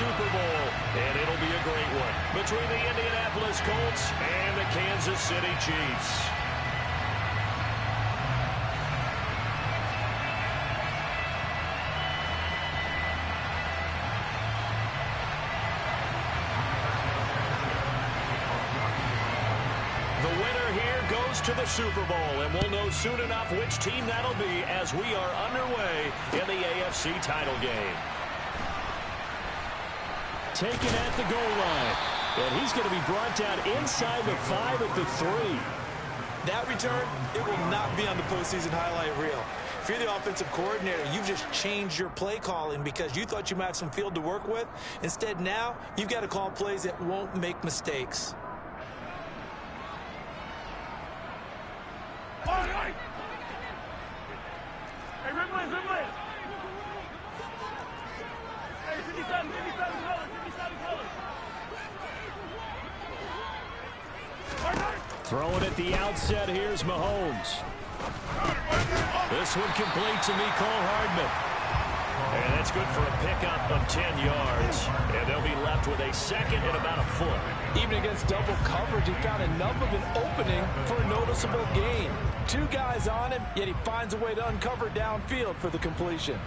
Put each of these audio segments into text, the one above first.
Super Bowl, and it'll be a great one between the Indianapolis Colts and the Kansas City Chiefs. To the Super Bowl, and we'll know soon enough which team that'll be as we are underway in the AFC title game. Taken at the goal line, and he's going to be brought down inside the 5 at the 3. That return, it will not be on the postseason highlight reel. If you're the offensive coordinator, you've just changed your play calling because you thought you might have some field to work with. Instead, now you've got to call plays that won't make mistakes. Throwing at the outset, here's Mahomes. This one complete to Mecole Hardman. And that's good for a pickup of 10 yards. And they'll be left with a second and about a foot. Even against double coverage, he found enough of an opening for a noticeable gain. 2 guys on him, yet he finds a way to uncover downfield for the completion.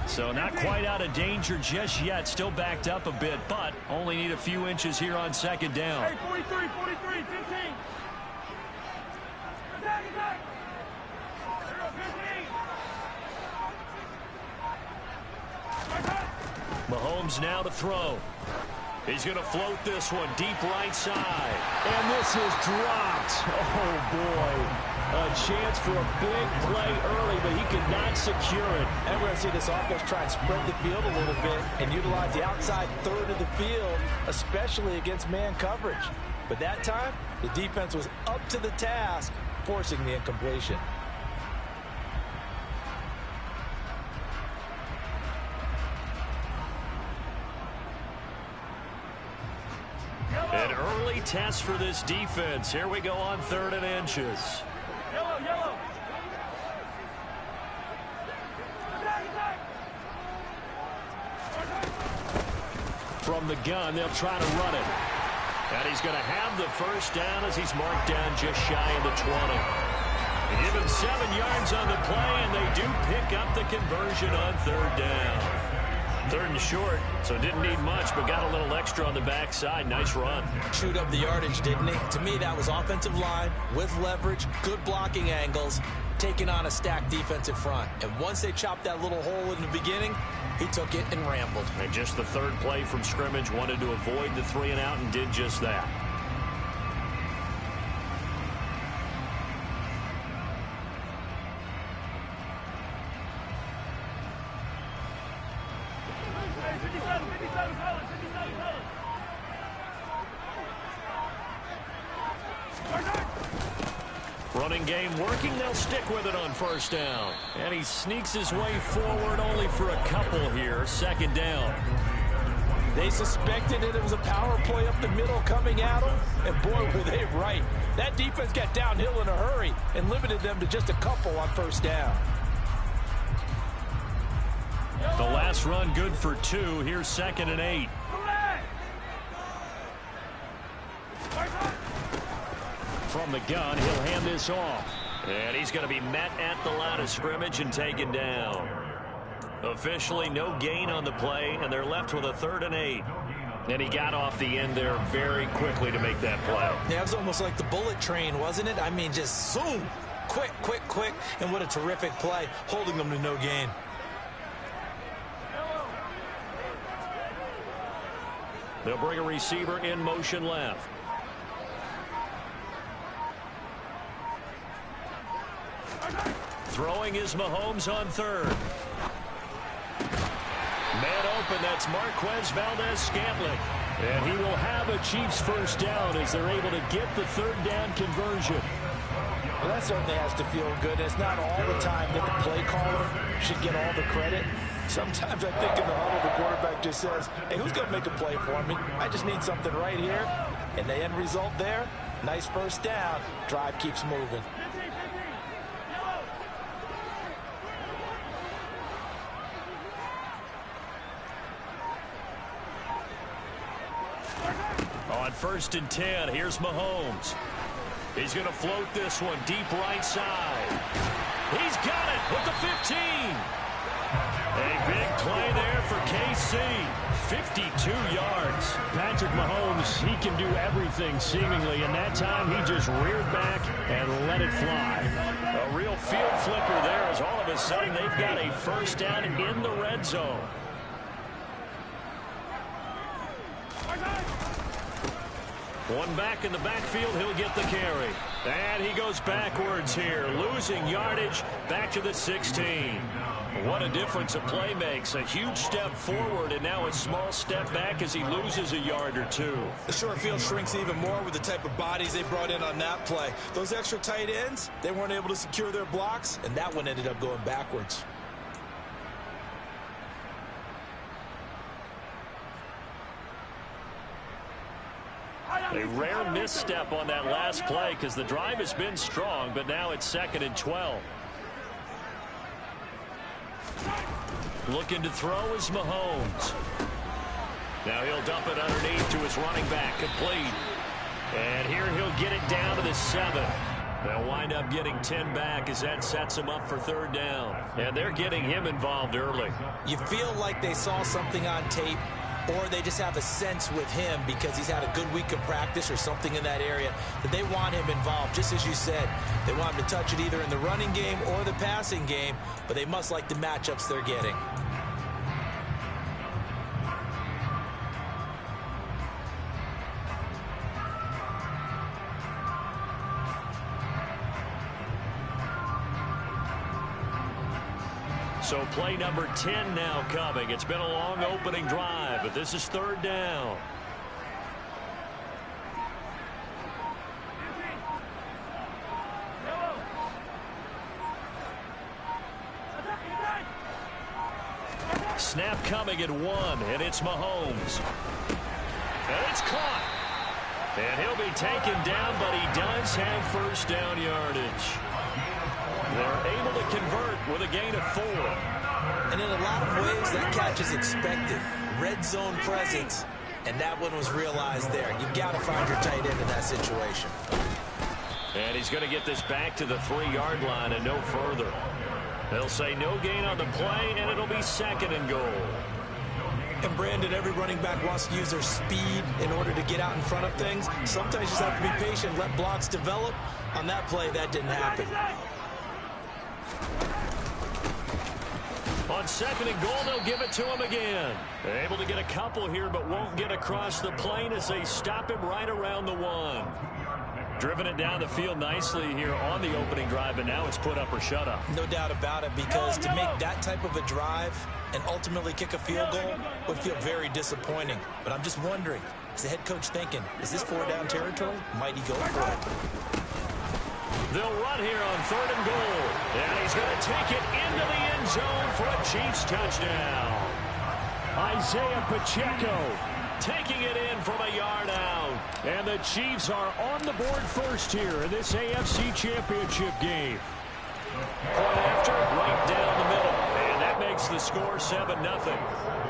So not quite out of danger just yet. Still backed up a bit, but only need a few inches here on second down. Hey, 43, 15. Attack. 15. Mahomes now to throw. He's going to float this one deep right side. And this is dropped. Oh, boy. A chance for a big play early, but he could not secure it. And we're going to see this offense try and spread the field a little bit and utilize the outside third of the field, especially against man coverage. But that time, the defense was up to the task, forcing the incompletion. An early test for this defense. Here we go on 3rd and inches. Yellow. From the gun, they'll try to run it. And he's going to have the first down as he's marked down just shy of the 20. They give him 7 yards on the play, and they do pick up the conversion on 3rd down. 3rd and short, so didn't need much, but got a little extra on the backside. Nice run. Chewed up the yardage, didn't he? To me, that was offensive line with leverage, good blocking angles, taking on a stacked defensive front. And once they chopped that little hole in the beginning, he took it and rambled. And just the 3rd play from scrimmage, wanted to avoid the 3 and out and did just that. Running game working. They'll stick with it on 1st down. And he sneaks his way forward only for a couple here. 2nd down. They suspected it was a power play up the middle coming at them. And boy, were they right. That defense got downhill in a hurry and limited them to just a couple on 1st down. The last run good for 2. Here's 2nd and 8. From the gun, he'll hand this off. And he's going to be met at the line of scrimmage and taken down. Officially no gain on the play, and they're left with a 3rd and 8. And he got off the end there very quickly to make that play. Yeah, it was almost like the bullet train, wasn't it? I mean, just zoom. Quick. And what a terrific play, holding them to no gain. They'll bring a receiver in motion left. Throwing is Mahomes on 3rd. Man open, that's Marquez Valdez-Scantling. And he will have a Chiefs 1st down as they're able to get the 3rd down conversion. Well, that certainly has to feel good. It's not all the time that the play caller should get all the credit. Sometimes I think in the huddle, the quarterback just says, hey, who's going to make a play for me? I just need something right here. And the end result there, Nice first down. Drive keeps moving. On 1st and 10, here's Mahomes. He's going to float this one deep right side. He's got it with the 15. A big play there for KC. 52 yards. Patrick Mahomes, he can do everything seemingly, and that time he just reared back and let it fly. A real field flipper there as all of a sudden they've got a first down in the red zone. One back in the backfield, he'll get the carry. And he goes backwards here, losing yardage back to the 16. What a difference a play makes. A huge step forward and now a small step back as he loses a yard or two. The short field shrinks even more with the type of bodies they brought in on that play. Those extra tight ends, they weren't able to secure their blocks, and that one ended up going backwards. A rare misstep on that last play because the drive has been strong, but now it's 2nd and 12. Looking to throw is Mahomes. Now he'll dump it underneath to his running back, complete. And here he'll get it down to the 7. They'll wind up getting 10 back as that sets him up for 3rd down. And they're getting him involved early. You feel like they saw something on tape, or they just have a sense with him because he's had a good week of practice or something in that area that they want him involved. Just as you said, they want him to touch it either in the running game or the passing game, but they must like the matchups they're getting. So play number 10 now coming. It's been a long opening drive, but this is 3rd down. Snap coming at 1, and it's Mahomes. And it's caught. And he'll be taken down, but he does have first down yardage. They're able to convert with a gain of 4. And in a lot of ways, that catch is expected. Red zone presence, and that one was realized there. You've got to find your tight end in that situation. And he's going to get this back to the 3-yard line and no further. They'll say no gain on the play, and it'll be 2nd and goal. And Brandon, every running back wants to use their speed in order to get out in front of things. Sometimes you just have to be patient, let blocks develop. On that play, that didn't happen. On 2nd and goal, they'll give it to him again. They're able to get a couple here, but won't get across the plane as they stop him right around the 1. Driven it down the field nicely here on the opening drive, and now it's put up or shut up. No doubt about it, because to make that type of a drive and ultimately kick a field goal would feel very disappointing. But I'm just wondering, is the head coach thinking, is this 4-down territory? Might he go for it? They'll run here on 3rd and goal. And he's going to take it into the end zone for a Chiefs touchdown. Isaiah Pacheco taking it in from a yard out. And the Chiefs are on the board first here in this AFC Championship game. Point after, right down the middle. And that makes the score 7-0.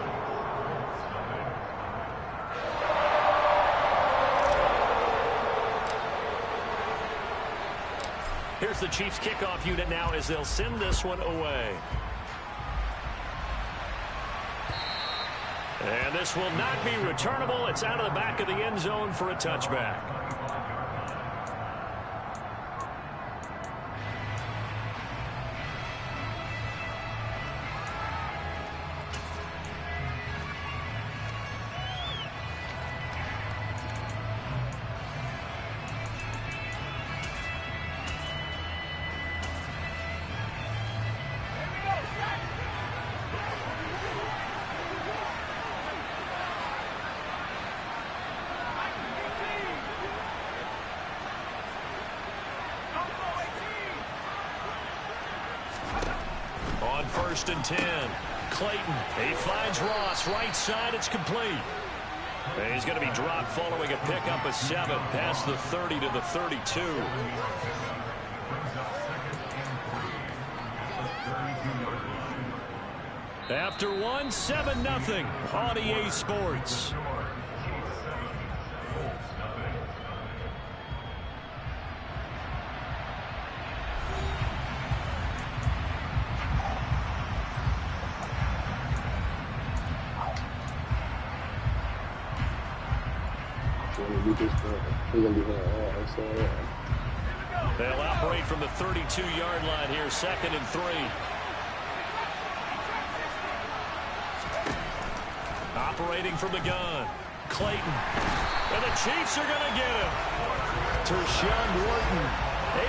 Here's the Chiefs kickoff unit now as they'll send this one away. And this will not be returnable. It's out of the back of the end zone for a touchback. On 1st and 10, Clayton, he finds Ross right side, it's complete. And he's going to be dropped following a pickup of 7 past the 30 to the 32. After 1, 7-0 on EA Sports. They'll operate from the 32-yard line here, 2nd and 3. Operating from the gun, Clayton. And the Chiefs are going to get him. Tershawn Wharton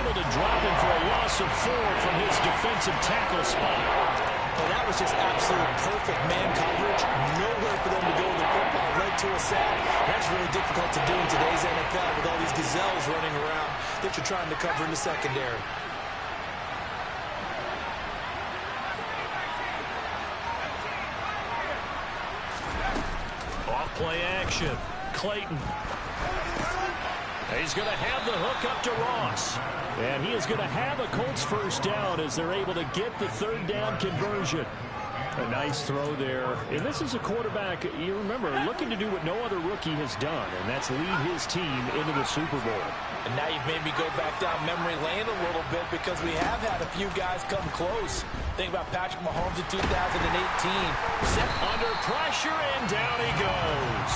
able to drop him for a loss of 4 from his defensive tackle spot. Well, that was just absolute perfect man coverage. Nowhere for them to go with the football. Led to a sack. That's really difficult to do in today's NFL with all these gazelles running around that you're trying to cover in the secondary. Play action. Clayton. He's going to have the hook up to Ross. And he is going to have a Colts first down as they're able to get the 3rd down conversion. A nice throw there. And this is a quarterback, you remember, looking to do what no other rookie has done, and that's lead his team into the Super Bowl. And now you've made me go back down memory lane a little bit because we have had a few guys come close. Think about Patrick Mahomes in 2018. Set under pressure, and down he goes.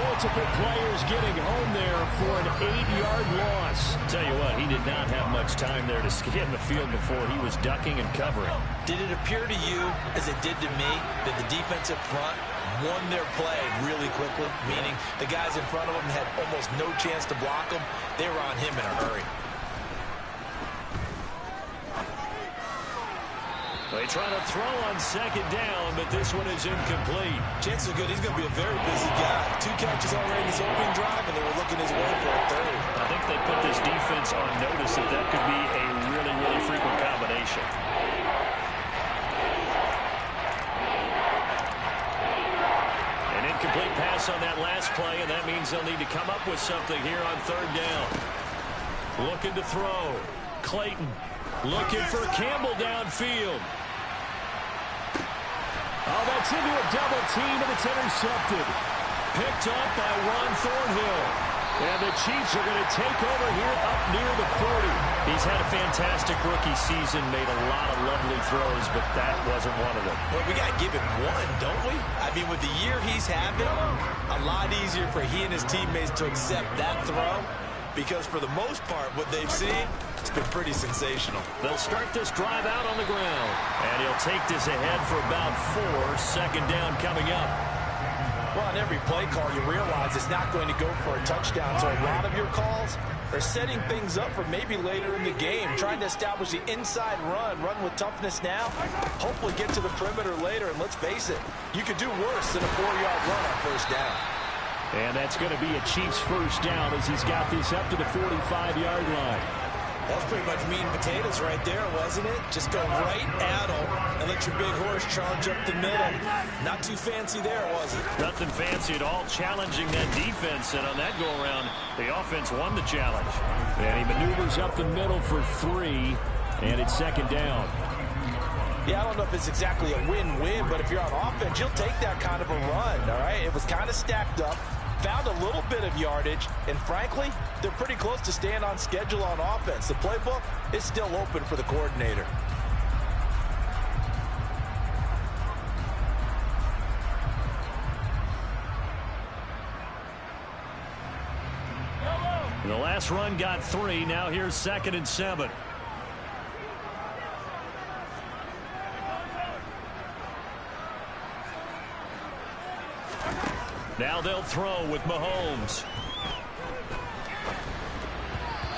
Multiple players getting home there for an 8-yard loss. Tell you what, he did not have much time there to scan the field before he was ducking and covering. Did it appear to you, as it did to me, that the defensive front won their play really quickly? Meaning the guys in front of them had almost no chance to block him. They were on him in a hurry. They try to throw on 2nd down, but this one is incomplete. Chances are good he's going to be a very busy guy. 2 catches already in his opening drive, and they were looking his way for a 3rd. I think they put this defense on notice that that could be a really, really frequent combination. An incomplete pass on that last play, and that means they'll need to come up with something here on 3rd down. Looking to throw. Clayton looking for Campbell downfield. Oh, that's into a double team, and it's intercepted. Picked up by Ron Thornhill. And the Chiefs are going to take over here up near the 40. He's had a fantastic rookie season, made a lot of lovely throws, but that wasn't one of them. Well, we got to give him one, don't we? I mean, with the year he's having, a lot easier for he and his teammates to accept that throw, because for the most part, what they've seen, it's been pretty sensational. They'll start this drive out on the ground, and he'll take this ahead for about 4. 2nd down coming up. Well, on every play call, you realize it's not going to go for a touchdown, so a lot of your calls are setting things up for maybe later in the game, trying to establish the inside run with toughness now, hopefully get to the perimeter later, and let's face it, you could do worse than a 4-yard run on 1st down. And that's going to be a Chiefs first down as he's got this up to the 45-yard line. That was pretty much meat and potatoes right there, wasn't it? Just go right at them and let your big horse charge up the middle. Not too fancy there, was it? Nothing fancy at all, challenging that defense. And on that go-around, the offense won the challenge. And he maneuvers up the middle for 3, and it's 2nd down. Yeah, I don't know if it's exactly a win-win, but if you're on offense, you'll take that kind of a run, all right? It was kind of stacked up. Found a little bit of yardage, and frankly, they're pretty close to staying on schedule on offense. The playbook is still open for the coordinator. The last run got 3. Now here's 2nd and 7. Now they'll throw with Mahomes.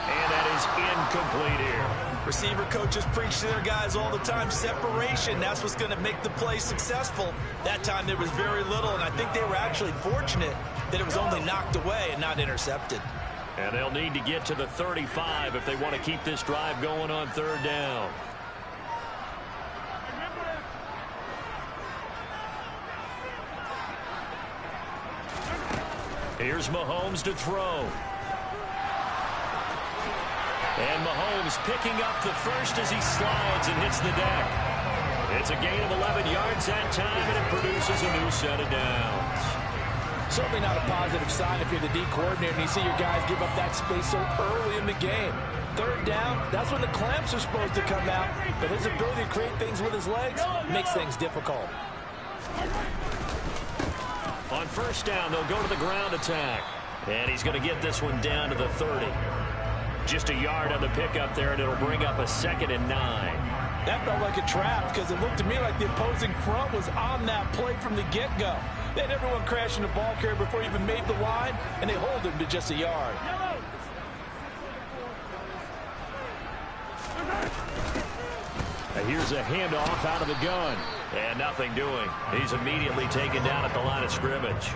And that is incomplete here. Receiver coaches preach to their guys all the time. Separation, that's what's going to make the play successful. That time there was very little, and I think they were actually fortunate that it was only knocked away and not intercepted. And they'll need to get to the 35 if they want to keep this drive going on 3rd down. Here's Mahomes to throw. And Mahomes picking up the first as he slides and hits the deck. It's a gain of 11 yards that time, and it produces a new set of downs. Certainly not a positive sign if you're the D coordinator and you see your guys give up that space so early in the game. Third down, that's when the clamps are supposed to come out, but his ability to create things with his legs makes things difficult. On first down, they'll go to the ground attack. And he's going to get this one down to the 30. Just a yard on the pickup there, and it'll bring up a 2nd and 9. That felt like a trap because it looked to me like the opposing front was on that play from the get-go. They had everyone crashing the ball carrier before he even made the line, and they hold him to just a yard. And here's a handoff out of the gun. And nothing doing. He's immediately taken down at the line of scrimmage.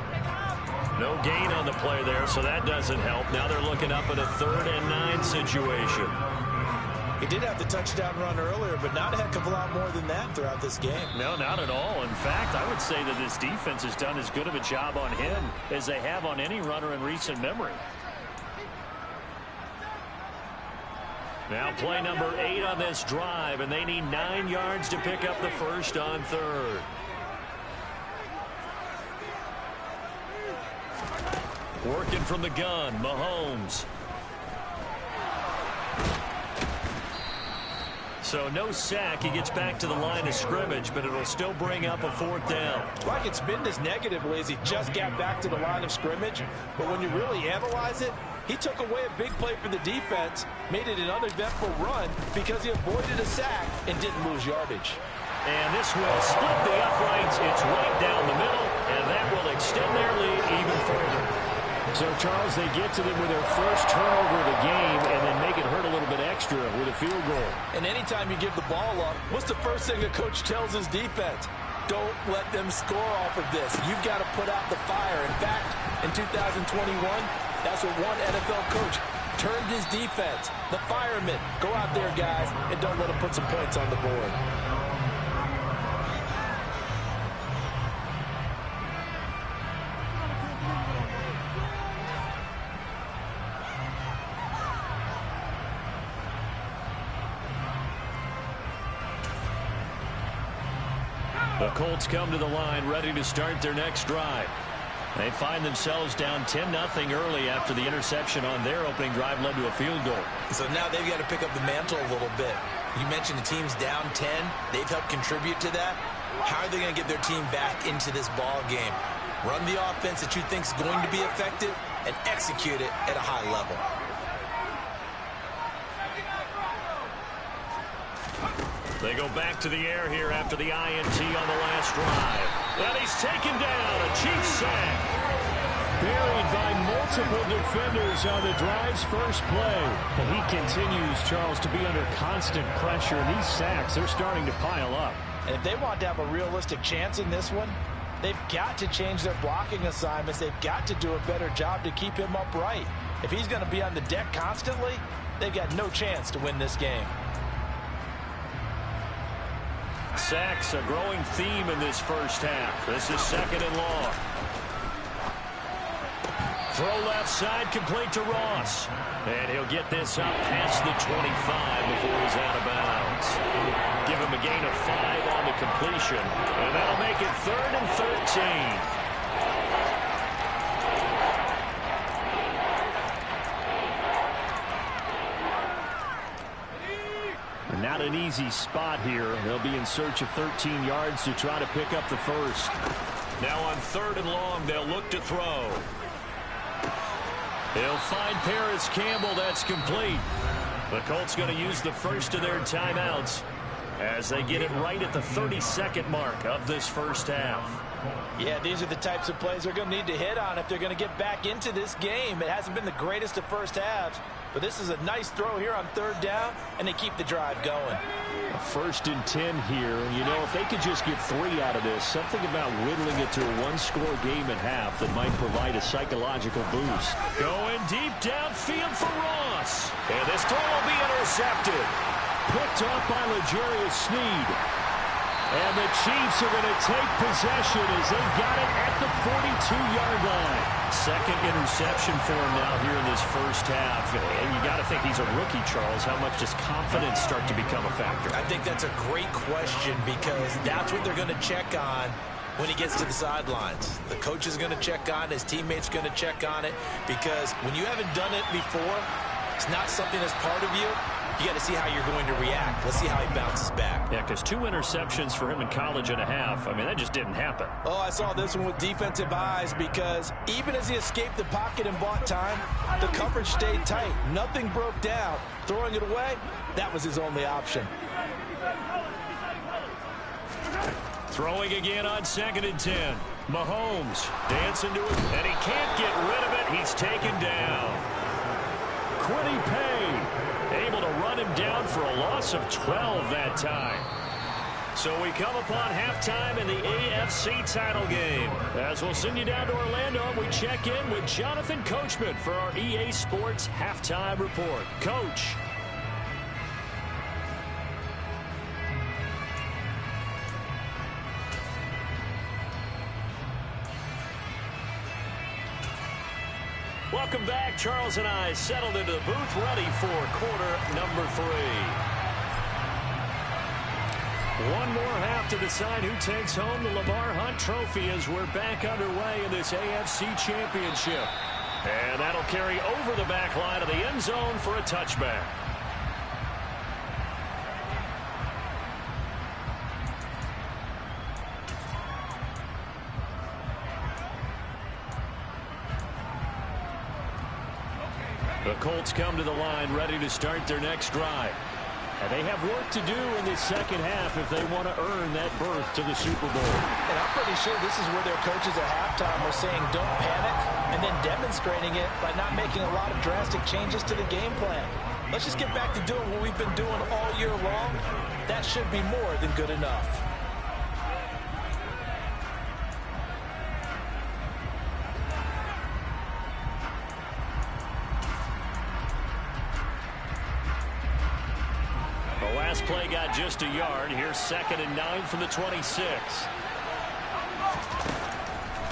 No gain on the play there, so that doesn't help. Now they're looking up at a 3rd and 9 situation. He did have the touchdown run earlier, but not a heck of a lot more than that throughout this game. No, not at all. In fact, I would say that this defense has done as good of a job on him as they have on any runner in recent memory. Now play number 8 on this drive, and they need 9 yards to pick up the first on 3rd. Working from the gun, Mahomes. So no sack. He gets back to the line of scrimmage, but it'll still bring up a 4th down. Like it's been this negatively as he just got back to the line of scrimmage, but when you really analyze it, he took away a big play for the defense, made it an uneventful run because he avoided a sack and didn't lose yardage. And this will split the uprights. It's right down the middle, and that will extend their lead even further. So, Charles, they get to them with their first turnover of the game and then make it hurt a little bit extra with a field goal. And anytime you give the ball up, what's the first thing a coach tells his defense? Don't let them score off of this. You've got to put out the fire. In fact, in 2021, that's what one NFL coach turned his defense. The firemen. Go out there, guys, and don't let them put some points on the board. The Colts come to the line ready to start their next drive. They find themselves down 10-0 early after the interception on their opening drive led to a field goal. So now they've got to pick up the mantle a little bit. You mentioned the team's down 10. They've helped contribute to that. How are they going to get their team back into this ball game? Run the offense that you think is going to be effective and execute it at a high level. They go back to the air here after the INT on the last drive. And he's taken down. A Chiefs sack. Buried by multiple defenders on the drive's first play. And he continues, Charles, to be under constant pressure. And these sacks, they're starting to pile up. And if they want to have a realistic chance in this one, they've got to change their blocking assignments. They've got to do a better job to keep him upright. If he's going to be on the deck constantly, they've got no chance to win this game. Sacks, a growing theme in this first half. This is 2nd and long. Throw left side, complete to Ross. And he'll get this up past the 25 before he's out of bounds. Give him a gain of 5 on the completion. And that'll make it 3rd and 13. Not an easy spot here. They'll be in search of 13 yards to try to pick up the first. Now on 3rd and long, they'll look to throw. He'll find Paris Campbell. That's complete. The Colts going to use the first of their timeouts as they get it right at the 32nd mark of this first half. Yeah, these are the types of plays they're going to need to hit on if they're going to get back into this game. It hasn't been the greatest of first halves, but this is a nice throw here on 3rd down, and they keep the drive going. 1st and 10 here. You know, if they could just get 3 out of this, something about whittling it to a one-score game at half that might provide a psychological boost. Going deep downfield for Ross. And this throw will be intercepted. Picked up by L'Jarius Sneed. And the Chiefs are going to take possession as they got it at the 42-yard line. Second interception for him now here in this first half. And you got to think he's a rookie, Charles. How much does confidence start to become a factor? I think that's a great question because that's what they're going to check on when he gets to the sidelines. The coach is going to check on it. His teammates going to check on it because when you haven't done it before, it's not something that's part of you. You got to see how you're going to react. Let's see how he bounces back. Yeah, because 2 interceptions for him in college and a half. I mean, that just didn't happen. Oh, I saw this one with defensive eyes because even as he escaped the pocket and bought time, the coverage stayed tight. Nothing broke down. Throwing it away, that was his only option. Throwing again on 2nd and 10. Mahomes dancing to it, and he can't get rid of it. He's taken down. Quiddy Pay able to run him down for a loss of 12 that time. So we come upon halftime in the AFC title game. As we'll send you down to Orlando, we check in with Jonathan Coachman for our EA Sports Halftime Report. Coach. Welcome back. Charles and I settled into the booth ready for quarter number 3. One more half to decide who takes home the Lamar Hunt Trophy as we're back underway in this AFC Championship. And that'll carry over the back line of the end zone for a touchback. The Colts come to the line ready to start their next drive. And they have work to do in this second half if they want to earn that berth to the Super Bowl. And I'm pretty sure this is where their coaches at halftime were saying don't panic and then demonstrating it by not making a lot of drastic changes to the game plan. Let's just get back to doing what we've been doing all year long. That should be more than good enough. Last play got just a yard. Here's 2nd and 9 from the 26.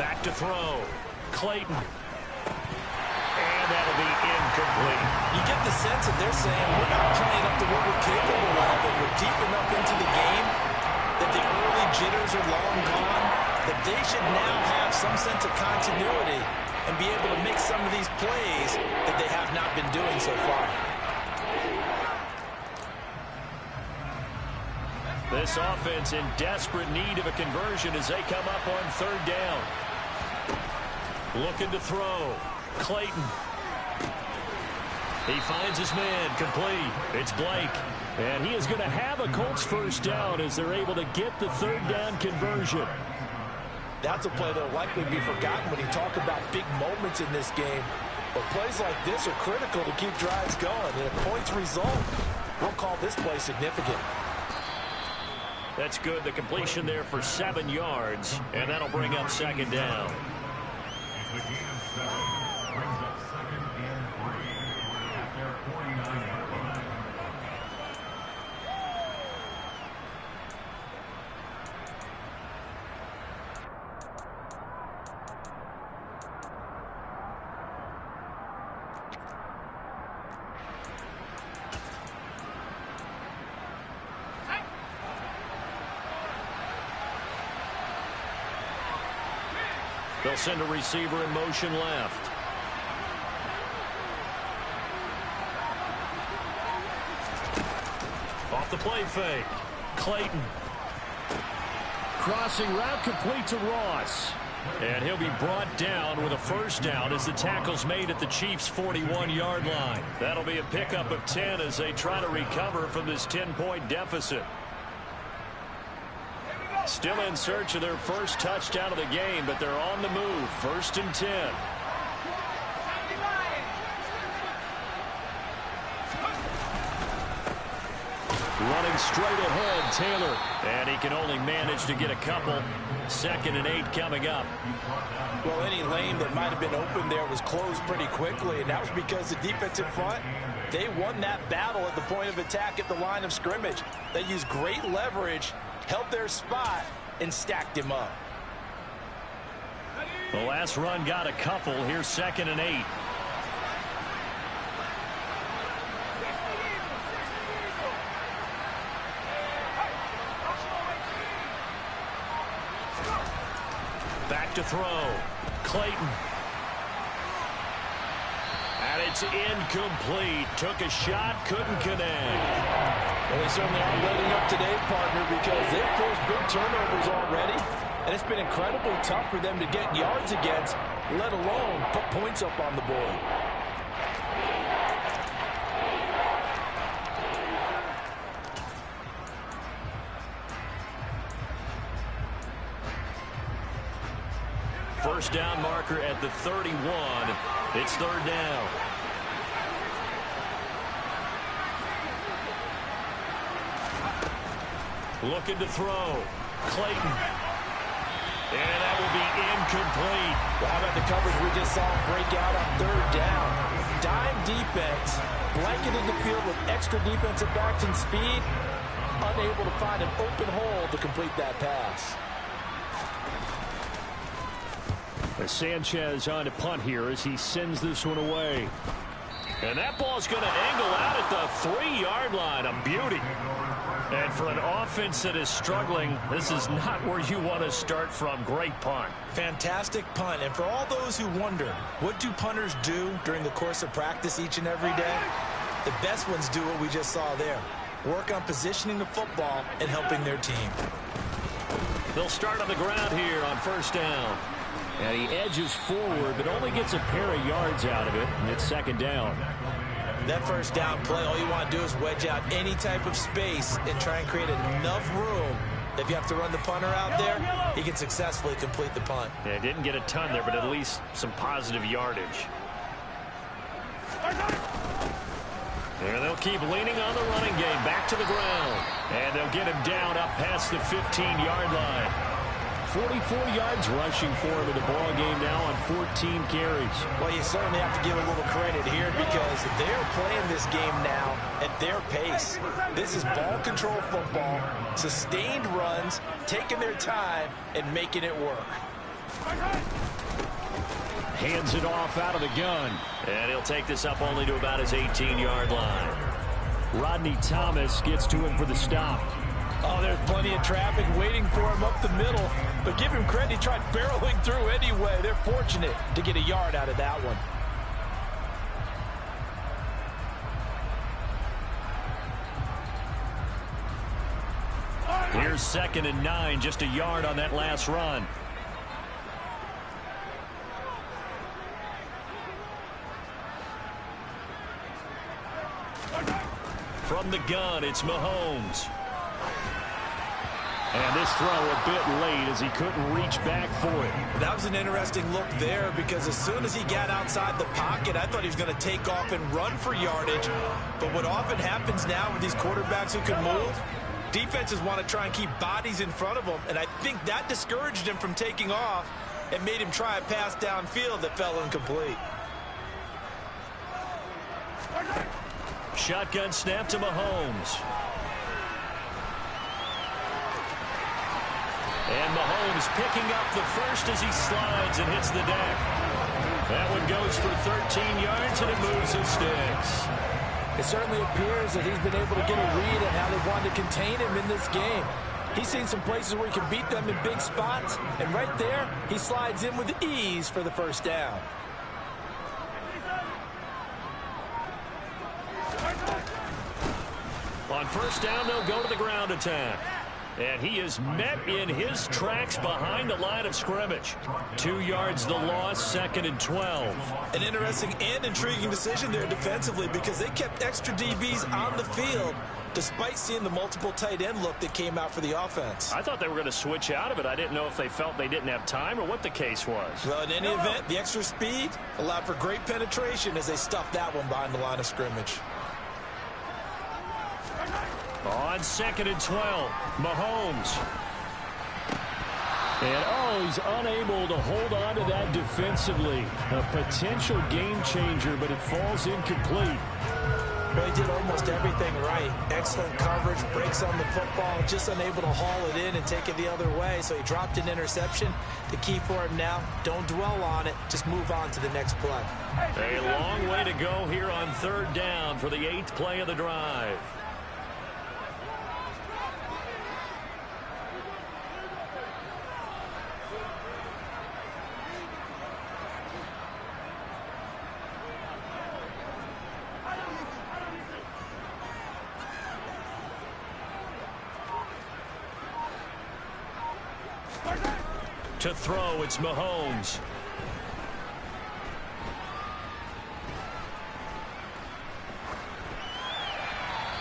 Back to throw. Clayton. And that'll be incomplete. You get the sense that they're saying we're not playing up to what we're capable of, and we're deep enough into the game that the early jitters are long gone, that they should now have some sense of continuity and be able to make some of these plays that they have not been doing so far. This offense in desperate need of a conversion as they come up on 3rd down. Looking to throw. Clayton. He finds his man complete. It's Blake. And he is going to have a Colts first down as they're able to get the 3rd down conversion. That's a play that will likely be forgotten when you talk about big moments in this game. But plays like this are critical to keep drives going. And if points result, we'll call this play significant. That's good. The completion there for 7 yards, and that'll bring up 2nd down. They'll send a receiver in motion left. Off the play fake. Clayton. Crossing route complete to Ross. And he'll be brought down with a first down as the tackle's made at the Chiefs' 41-yard line. That'll be a pickup of 10 as they try to recover from this 10-point deficit. Still in search of their first touchdown of the game, but they're on the move. 1st and 10. Running straight ahead, Taylor. And he can only manage to get a couple. 2nd and 8 coming up. Well, any lane that might have been open there was closed pretty quickly, and that was because the defensive front, they won that battle at the point of attack at the line of scrimmage. They used great leverage held their spot, and stacked him up. The last run got a couple. Here's 2nd and 8. Back to throw. Clayton. And it's incomplete. Took a shot, couldn't connect. Well, they certainly aren't letting up today, partner, because they've forced big turnovers already. And it's been incredibly tough for them to get yards against, let alone put points up on the board. First down marker at the 31. It's 3rd down. Looking to throw. Clayton. And that will be incomplete. Well, how about the coverage we just saw break out on 3rd down? Dime defense, blanketed the field with extra defensive backs and speed, unable to find an open hole to complete that pass. Sanchez on to punt here as he sends this one away. And that ball's going to angle out at the 3-yard line. A beauty. And for an offense that is struggling, this is not where you want to start from. Great punt. Fantastic punt. And for all those who wonder, what do punters do during the course of practice each and every day? The best ones do what we just saw there. Work on positioning the football and helping their team. They'll start on the ground here on 1st down. And he edges forward, but only gets a pair of yards out of it, and it's 2nd down. That 1st down play, all you want to do is wedge out any type of space and try and create enough room. If you have to run the punter out there, he can successfully complete the punt. Yeah, didn't get a ton there, but at least some positive yardage. And they'll keep leaning on the running game. Back to the ground. And they'll get him down up past the 15-yard line. 44 yards rushing for him in the ball game now on 14 carries. Well, you certainly have to give a little credit here because they're playing this game now at their pace. This is ball control football, sustained runs, taking their time, and making it work. Hands it off out of the gun. And he'll take this up only to about his 18-yard line. Rodney Thomas gets to him for the stop. Oh, there's plenty of traffic waiting for him up the middle. But give him credit, he tried barreling through anyway. They're fortunate to get a yard out of that one. Here's 2nd and 9, just a yard on that last run. From the gun, it's Mahomes. And this throw a bit late as he couldn't reach back for it. That was an interesting look there because as soon as he got outside the pocket, I thought he was going to take off and run for yardage. But what often happens now with these quarterbacks who can move, defenses want to try and keep bodies in front of them. And I think that discouraged him from taking off and made him try a pass downfield that fell incomplete. Shotgun snap to Mahomes. And Mahomes picking up the first as he slides and hits the deck. That one goes for 13 yards, and it moves his sticks. It certainly appears that he's been able to get a read on how they wanted to contain him in this game. He's seen some places where he can beat them in big spots, and right there, he slides in with ease for the 1st down. On 1st down, they'll go to the ground attack. And he is met in his tracks behind the line of scrimmage. 2 yards the loss, 2nd and 12. An interesting and intriguing decision there defensively because they kept extra DBs on the field despite seeing the multiple tight end look that came out for the offense. I thought they were going to switch out of it. I didn't know if they felt they didn't have time or what the case was. Well, in any event, the extra speed allowed for great penetration as they stuffed that one behind the line of scrimmage. On 2nd and 12, Mahomes. And he's unable to hold on to that defensively. A potential game changer, but it falls incomplete. Well, he did almost everything right. Excellent coverage, breaks on the football, just unable to haul it in and take it the other way. So he dropped an interception. The key for him now, don't dwell on it. Just move on to the next play. A long way to go here on third down for the 8th play of the drive. To throw, it's Mahomes.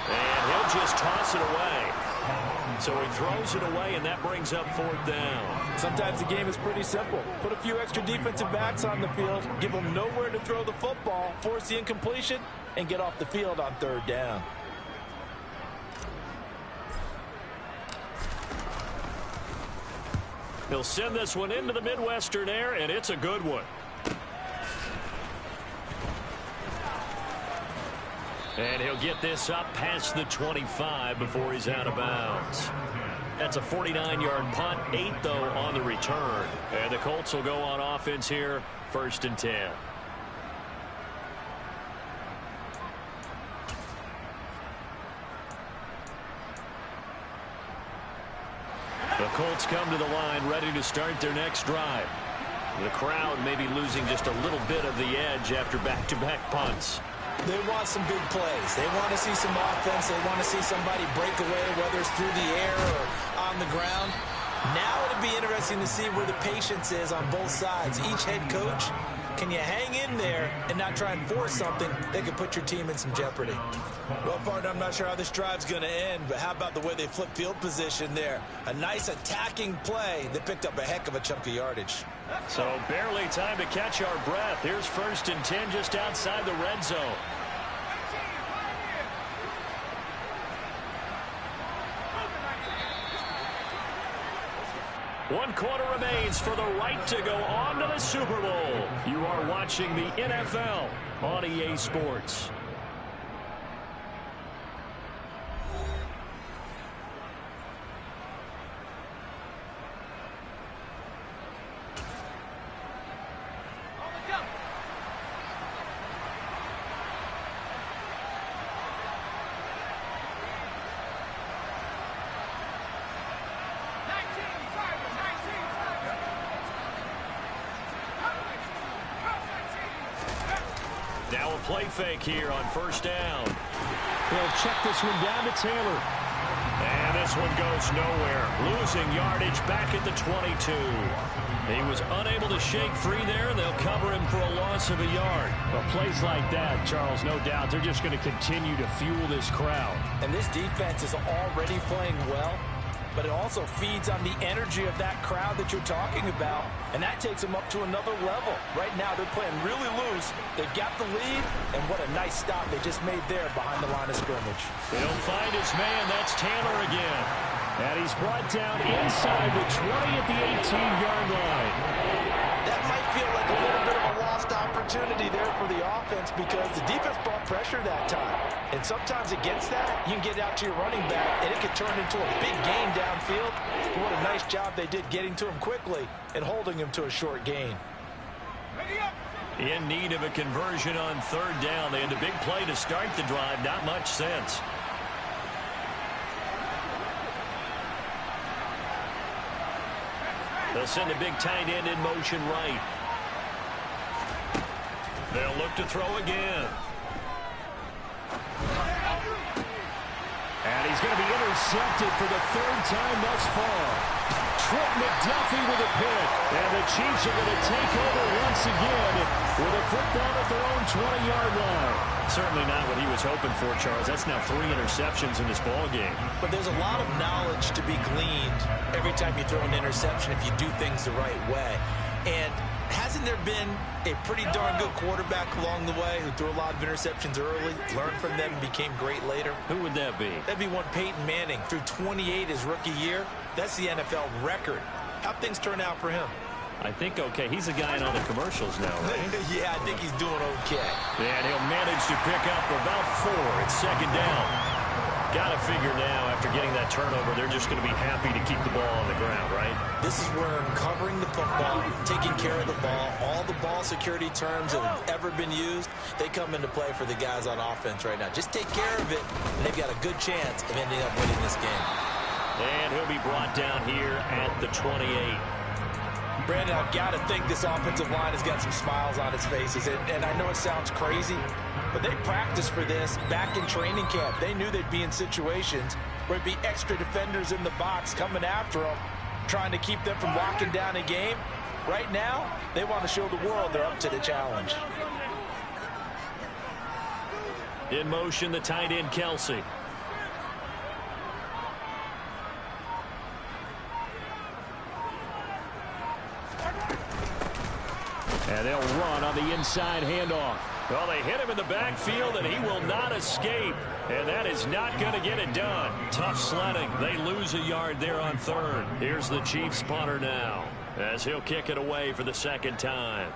And he'll just toss it away. So he throws it away, and that brings up 4th down. Sometimes the game is pretty simple. Put a few extra defensive backs on the field, give them nowhere to throw the football, force the incompletion, and get off the field on 3rd down. He'll send this one into the Midwestern air, and it's a good one. And he'll get this up past the 25 before he's out of bounds. That's a 49-yard punt, 8 though on the return. And the Colts will go on offense here, 1st and 10. The Colts come to the line ready to start their next drive. The crowd may be losing just a little bit of the edge after back-to-back punts. They want some big plays. They want to see some offense. They want to see somebody break away, whether it's through the air or on the ground. Now it'll be interesting to see where the patience is on both sides. Each head coach, can you hang in there and not try and force something that could put your team in some jeopardy? Well, partner, I'm not sure how this drive's going to end, but how about the way they flip field position there? A nice attacking play that picked up a heck of a chunk of yardage. So barely time to catch our breath. Here's 1st and 10 just outside the red zone. One quarter remains for the right to go on to the Super Bowl. You are watching the NFL on EA Sports. Now a play fake here on 1st down. They'll check this one down to Taylor. And this one goes nowhere. Losing yardage back at the 22. He was unable to shake free there, and they'll cover him for a loss of a yard. Well, plays like that, Charles, no doubt, they're just going to continue to fuel this crowd. And this defense is already playing well, but it also feeds on the energy of that crowd that you're talking about, and that takes them up to another level. Right now, they're playing really loose. They've got the lead, and what a nice stop they just made there behind the line of scrimmage. He'll find his man. That's Taylor again. And he's brought down inside the 20 at the 18-yard line. That might feel like a little bit of a lost opportunity there for the offense because the defense brought pressure that time. And sometimes against that, you can get out to your running back, and it could turn into a big gain downfield. But what a nice job they did getting to him quickly and holding him to a short gain. In need of a conversion on 3rd down. They had a big play to start the drive. Not much sense. They'll send a big tight end in motion right. They'll look to throw again. And he's going to be intercepted for the 3rd time thus far. Trent McDuffie with a pick. And the Chiefs are going to take over once again with a football at their own 20-yard line. Certainly not what he was hoping for, Charles. That's now 3 interceptions in this ball game. But there's a lot of knowledge to be gleaned every time you throw an interception if you do things the right way. And hasn't there been a pretty darn good quarterback along the way who threw a lot of interceptions early, learned from them, and became great later? Who would that be? That'd be one Peyton Manning. Threw 28 his rookie year. That's the NFL record. How'd things turn out for him? I think okay. He's a guy in all the commercials now, right? Yeah, I think he's doing okay. And he'll manage to pick up about 4. It's second down. Got to figure now, after getting that turnover, they're just going to be happy to keep the ball on the ground, right? This is where covering the football, taking care of the ball, all the ball security terms that have ever been used, they come into play for the guys on offense right now. Just take care of it, and they've got a good chance of ending up winning this game. And he'll be brought down here at the 28. Brandon, I've got to think this offensive line has got some smiles on its faces. And I know it sounds crazy, but they practiced for this back in training camp. They knew they'd be in situations where it'd be extra defenders in the box coming after them, trying to keep them from locking down a game. Right now, they want to show the world they're up to the challenge. In motion, the tight end, Kelsey. And they'll run on the inside handoff. Well, they hit him in the backfield, and he will not escape. And that is not going to get it done. Tough sledding. They lose a yard there on third. Here's the Chiefs punter now, as he'll kick it away for the second time.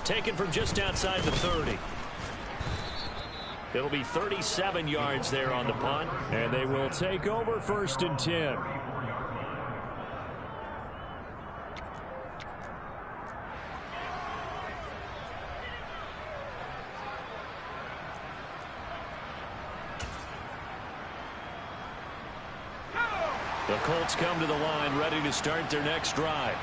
Taken from just outside the 30. It'll be 37 yards there on the punt. And they will take over 1st and 10. The Colts come to the line, ready to start their next drive.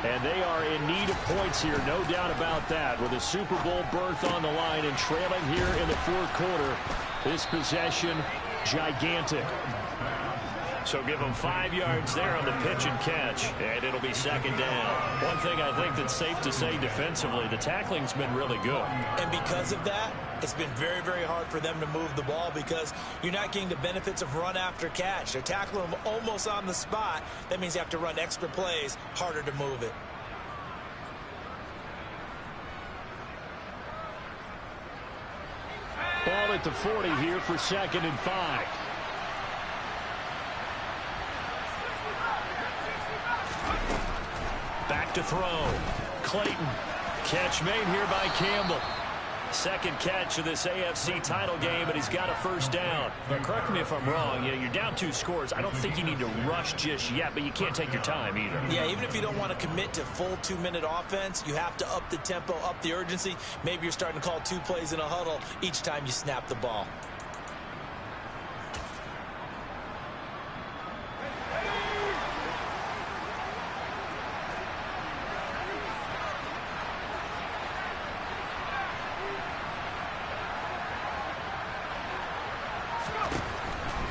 And they are in need of points here, no doubt about that. With a Super Bowl berth on the line and trailing here in the 4th quarter. This possession, gigantic. So give them 5 yards there on the pitch and catch, and it'll be second down. One thing I think that's safe to say defensively, the tackling's been really good. And because of that, it's been very, very hard for them to move the ball because you're not getting the benefits of run after catch. They're tackling them almost on the spot. That means you have to run extra plays, harder to move it. Ball at the 40 here for 2nd and 5. Back to throw. Clayton. Catch made here by Campbell. Second catch of this AFC title game, and he's got a first down. Now, correct me if I'm wrong. You're down 2 scores. I don't think you need to rush just yet, but you can't take your time either. Yeah, even if you don't want to commit to full 2-minute offense, you have to up the tempo, up the urgency. Maybe you're starting to call 2 plays in a huddle each time you snap the ball.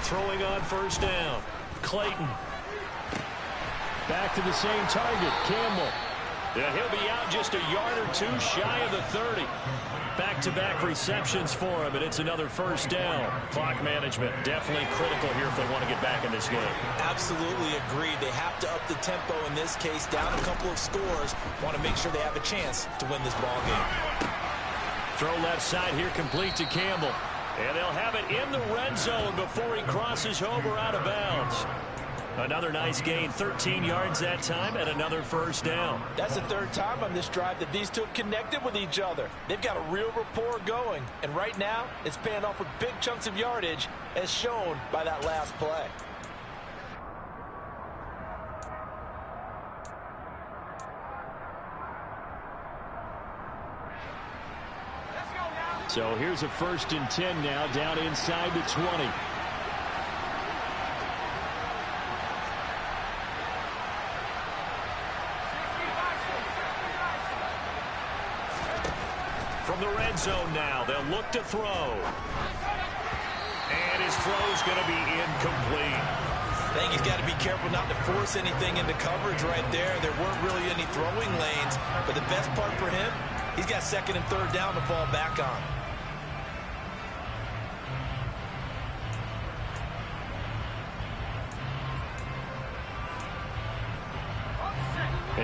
Throwing on first down. Clayton. Back to the same target, Campbell. Yeah, he'll be out just a yard or 2 shy of the 30. Back-to-back receptions for him, and it's another first down. Clock management definitely critical here if they want to get back in this game. Absolutely agreed. They have to up the tempo in this case, down a couple of scores. Want to make sure they have a chance to win this ball game. Throw left side here, complete to Campbell. And they'll have it in the red zone before he crosses over out of bounds. Another nice gain, 13 yards that time, and another first down. That's the 3rd time on this drive that these two have connected with each other. They've got a real rapport going, and right now it's paying off with big chunks of yardage, as shown by that last play. So here's a 1st and 10 now, down inside the 20. From the red zone now, they'll look to throw. And his throw's going to be incomplete. I think he's got to be careful not to force anything into coverage right there. There weren't really any throwing lanes, but the best part for him, he's got 2nd and 3rd down to fall back on.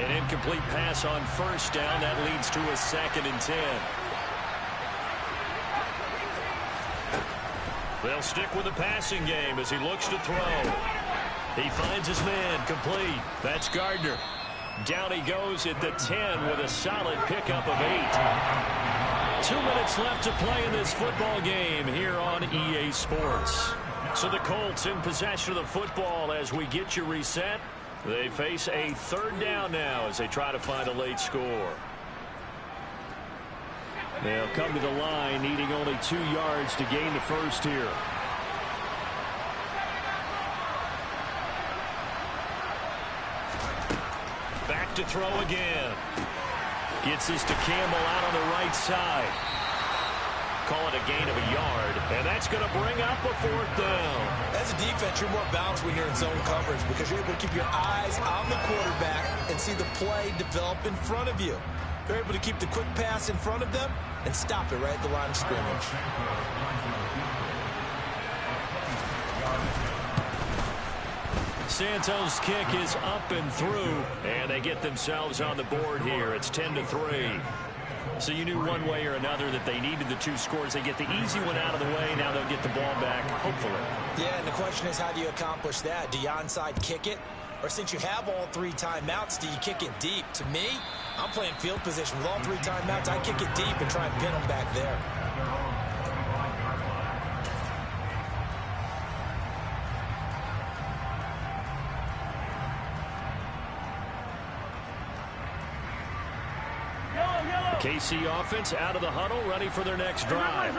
An incomplete pass on first down. That leads to a 2nd and 10. They'll stick with the passing game as he looks to throw. He finds his man, complete. That's Gardner. Down he goes at the 10 with a solid pickup of 8. 2 minutes left to play in this football game here on EA Sports. So the Colts in possession of the football as we get you reset. They face a 3rd down now as they try to find a late score. They'll come to the line needing only 2 yards to gain the first here. Back to throw again. Gets this to Campbell out on the right side. Call it a gain of a yard, and that's going to bring up a 4th down. As a defense, you're more balanced when you're in zone coverage because you're able to keep your eyes on the quarterback and see the play develop in front of you. You're able to keep the quick pass in front of them and stop it right at the line of scrimmage. Santos' kick is up and through, and they get themselves on the board here. It's 10-3. So you knew one way or another that they needed the 2 scores. They get the easy one out of the way. Now they'll get the ball back, hopefully. Yeah, and the question is, how do you accomplish that? Do you onside kick it? Or since you have all 3 timeouts, do you kick it deep? To me, I'm playing field position. With all 3 timeouts, I kick it deep and try and pin them back there. KC offense out of the huddle, ready for their next drive.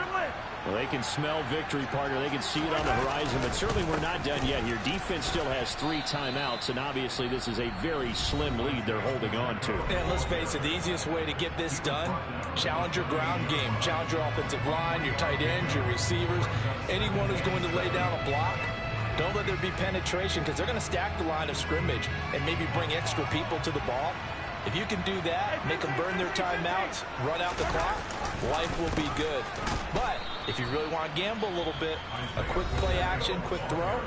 Well, they can smell victory, partner. They can see it on the horizon, but certainly we're not done yet here. Defense still has 3 timeouts, and obviously this is a very slim lead they're holding on to. And let's face it, the easiest way to get this done, challenge your ground game. Challenge your offensive line, your tight ends, your receivers, anyone who's going to lay down a block. Don't let there be penetration because they're going to stack the line of scrimmage and maybe bring extra people to the ball. If you can do that, make them burn their timeouts, run out the clock, life will be good. But if you really want to gamble a little bit, a quick play action, quick throw,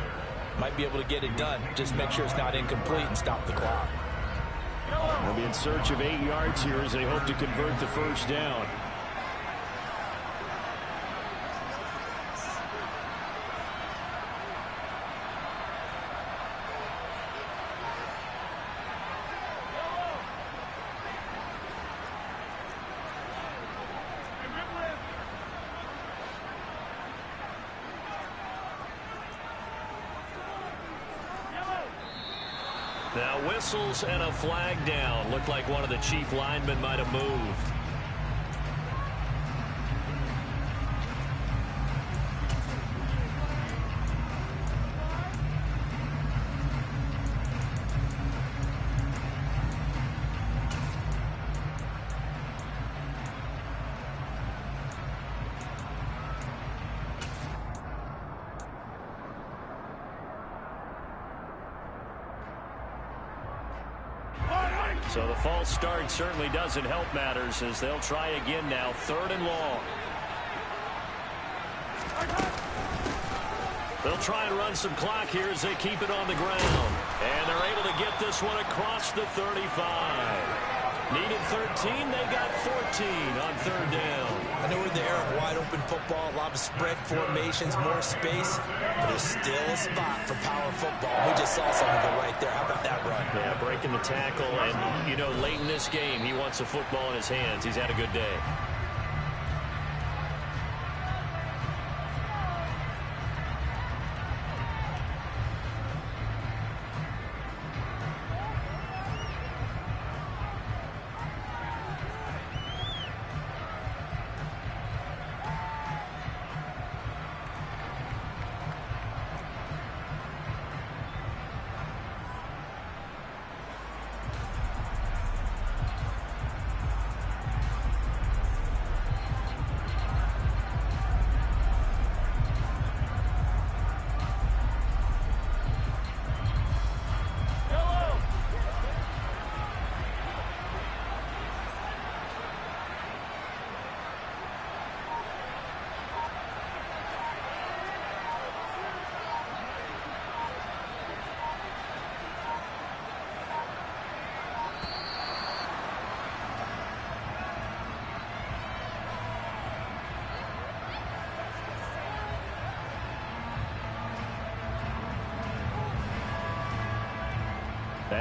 might be able to get it done. Just make sure it's not incomplete and stop the clock. They'll be in search of 8 yards here as they hope to convert the first down. Now whistles and a flag down. Looked like one of the chief linemen might have moved. So the false start certainly doesn't help matters as they'll try again now. 3rd and long. They'll try and run some clock here as they keep it on the ground. And they're able to get this one across the 35. Needed 13. They got 14 on 3rd down. I know we're in the era of wide-open football, a lot of spread formations, more space, but there's still a spot for power football. We just saw some of it right there. How about that run? Yeah, breaking the tackle, and, you know, late in this game, he wants the football in his hands. He's had a good day.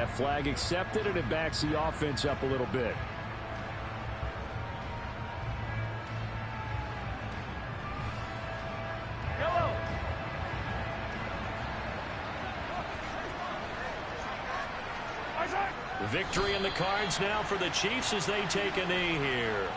That flag accepted, and it backs the offense up a little bit. Victory in the cards now for the Chiefs as they take a knee here.